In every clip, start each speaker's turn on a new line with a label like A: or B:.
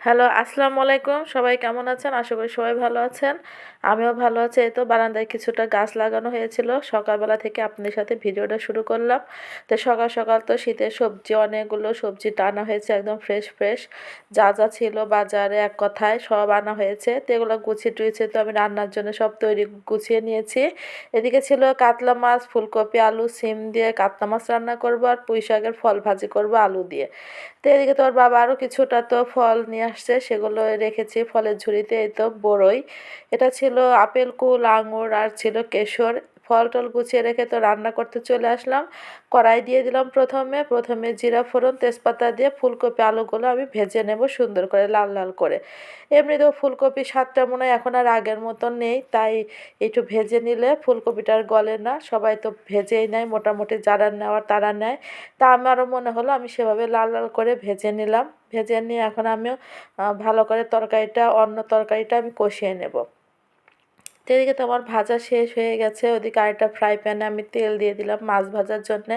A: Hello, আসসালামু আলাইকুম। সবাই কেমন আছেন? আশা করি সবাই ভালো আছেন। আমিও ভালো আছি। এই তো বারান্দায় কিছুটা গাছ লাগানো হয়েছিল। সকালবেলা থেকে আপনাদের সাথে ভিডিওটা শুরু করলাম। তো সকাল সকাল তো শীতের সবজি অনেকগুলো সবজি আনা হয়েছে একদম ফ্রেশ ফ্রেশ। যা যা ছিল বাজারে এক কথায় সব আনা হয়েছে। তো এগুলো গুছিয়ে টুছিয়ে তো আমি রান্নার জন্য সব তৈরি গুছিয়ে নিয়েছি। এদিকে ছিল কাতলা মাছ, ফুলকপি, আলু, সিম দিয়ে কাতলা মাছ রান্না করব আর পুঁই শাকের ফল ভাজি করব আলু দিয়ে। তো এদিকে তোর বাবা আরও কিছুটা তো ফল নিয়ে আসছে, সেগুলো রেখেছি ফলের ঝুড়িতে। এই তো বড়ই, এটা ছিল আপেল, কুল, আঙুর আর ছিল কেশর। ফল টল গুছিয়ে রেখে তো রান্না করতে চলে আসলাম। কড়াই দিয়ে দিলাম প্রথমে জিরা ফোড়ন তেজপাতা দিয়ে ফুলকপি আলুগুলো আমি ভেজে নেব সুন্দর করে লাল লাল করে। এমনিতেও ফুলকপি স্বাদটা মনে হয় এখন আর আগের মতন নেই, তাই একটু ভেজে নিলে ফুলকপিটা আর গলে না। সবাই তো ভেজেই নেয়, মোটামুটি যারা নেওয়ার তারা নেয়। তা আমারও মনে হলো আমি সেভাবে লাল লাল করে ভেজে নিলাম। ভেজে নিয়ে এখন আমিও ভালো করে অন্য তরকারিটা আমি কষিয়ে নেব। তো এদিকে তো আমার ভাজা শেষ হয়ে গেছে, ওদিকে আরেকটা ফ্রাই প্যানে আমি তেল দিয়ে দিলাম মাছ ভাজার জন্যে।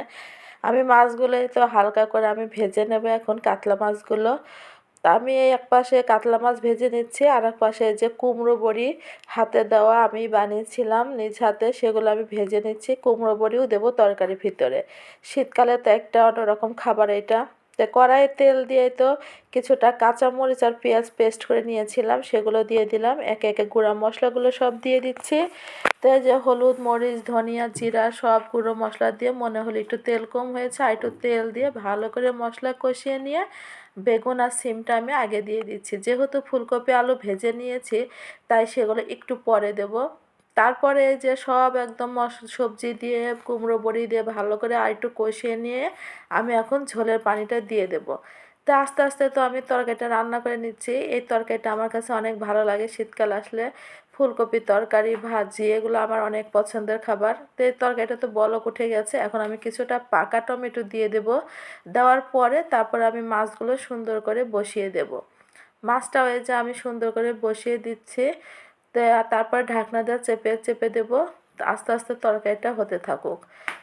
A: আমি মাছগুলোই তো হালকা করে আমি ভেজে নেব এখন, কাতলা মাছগুলো। তা আমি এই এক পাশে কাতলা মাছ ভেজে নিচ্ছি, আর এক পাশে যে কুমড়ো বড়ি হাতে দেওয়া আমি বানিয়েছিলাম নিজ হাতে, সেগুলো আমি ভেজে নিচ্ছি। কুমড়ো বড়িও দেবো তরকারির ভিতরে। শীতকালে তো একটা অন্যরকম খাবার এটা। তো কড়াইয়ে তেল দিয়ে তো কিছুটা কাঁচামরিচ আর পেঁয়াজ পেস্ট করে নিয়েছিলাম, সেগুলো দিয়ে দিলাম। একে একে গুঁড়া মশলাগুলো সব দিয়ে দিচ্ছি। তো এই যে হলুদ, মরিচ, ধনিয়া, জিরা সব গুঁড়ো মশলা দিয়ে মনে হলো একটু তেল কম হয়েছে, আর একটু তেল দিয়ে ভালো করে মশলা কষিয়ে নিয়ে বেগুন আর সিমটা আমি আগে দিয়ে দিচ্ছি। যেহেতু ফুলকপি আলু ভেজে নিয়েছি, তাই সেগুলো একটু পরে দেব। তারপরে যে সব একদম সবজি দিয়ে কুমড়ো বড়ি দিয়ে ভালো করে আর একটু কষিয়ে নিয়ে আমি এখন ঝোলের পানিটা দিয়ে দেব। তা আস্তে আস্তে তো আমি তরকারিটা রান্না করে নিচ্ছি। এই তরকারিটা আমার কাছে অনেক ভালো লাগে শীতকাল আসলে। ফুলকপির তরকারি, ভাজি এগুলো আমার অনেক পছন্দের খাবার। তো এই তরকারিটা তো বলক উঠে গেছে, এখন আমি কিছুটা পাকা টমেটো দিয়ে দেব। দেওয়ার পরে তারপর আমি মাছগুলো সুন্দর করে বসিয়ে দেব। মাছটাও এই যে আমি সুন্দর করে বসিয়ে দিচ্ছি। তারপর ঢাকনা দিয়ে চেপে চেপে দেবো। আস্তে আস্তে তরকারিটা হতে থাকুক।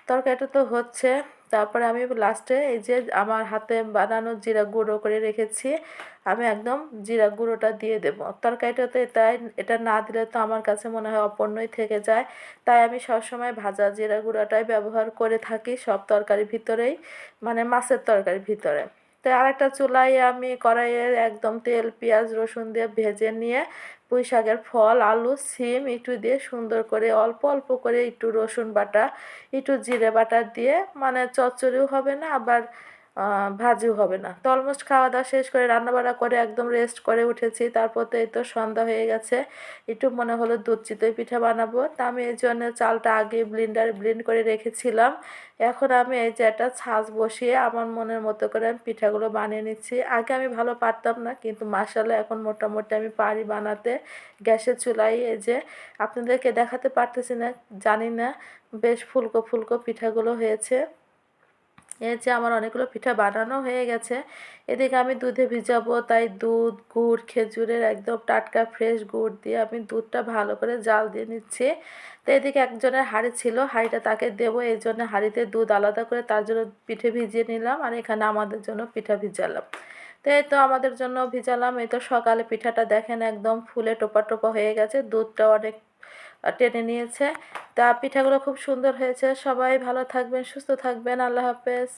A: তরকারিটা তো হচ্ছে। তারপরে আমি লাস্টে এই যে আমার হাতে বানানো জিরা গুঁড়ো করে রেখেছি, আমি একদম জিরা গুঁড়োটা দিয়ে দেবো তরকারিটাতে। তাই এটা না দিলে তো আমার কাছে মনে হয় অপূর্ণই থেকে যায়। তাই আমি সবসময় ভাজা জিরা গুঁড়োটাই ব্যবহার করে থাকি সব তরকারির ভিতরেই, মানে মাছের তরকারির ভিতরে। তো আরেকটা চুলায় আমি কড়াইয়ে একদম তেল পেঁয়াজ রসুন দিয়ে ভেজে নিয়ে পুঁই শাকের ফল, আলু, সিম একটু দিয়ে সুন্দর করে অল্প অল্প করে একটু রসুন বাটা, একটু জিরে বাটা দিয়ে, মানে চচ্চড়িও হবে না আবার ভাজিও হবে না। তো অলমোস্ট খাওয়া দাওয়া শেষ করে রান্নাবান্না করে একদম রেস্ট করে উঠেছি। তারপর তো এই তো সন্ধ্যা হয়ে গেছে। একটু মনে হলো দুধ চিতই পিঠা বানাবো, তা আমি এই জন্য চালটা আগে ব্লেন্ডারে ব্লেন্ড করে রেখেছিলাম। এখন আমি এই যে একটা ছাঁচ বসিয়ে আমার মনের মতো করে আমি পিঠাগুলো বানিয়ে নিচ্ছি। আগে আমি ভালো পারতাম না, কিন্তু মাশাআল্লাহ এখন মোটামুটি আমি পারি বানাতে। গ্যাসের চুলায় এই যে আপনাদেরকে দেখাতে পারতেছি না জানি না, বেশ ফুলকো ফুলকো পিঠাগুলো হয়েছে। এই যে আমার অনেকগুলো পিঠা বানানো হয়ে গেছে। এদিকে আমি দুধে ভিজাবো, তাই দুধ, গুড়, খেজুরের একদম টাটকা ফ্রেশ গুড় দিয়ে আমি দুধটা ভালো করে জাল দিয়ে নিচ্ছি। তো এদিকে একজনের হাঁড়ি ছিল, হাঁড়িটা তাকে দেবো, এই জন্য হাঁড়িতে দুধ আলাদা করে তার জন্য পিঠে ভিজিয়ে নিলাম, আর এখানে আমাদের জন্য পিঠা ভিজালাম। তো এই তো আমাদের জন্য ভিজালাম। এই তো সকালে পিঠাটা দেখেন একদম ফুলে টোপা টোপা হয়ে গেছে, দুধটা অনেক টেনে নিয়েছে। তা পিঠাগুলো খুব সুন্দর হয়েছে। সবাই ভালো থাকবেন, সুস্থ থাকবেন। আল্লাহ হাফেজ।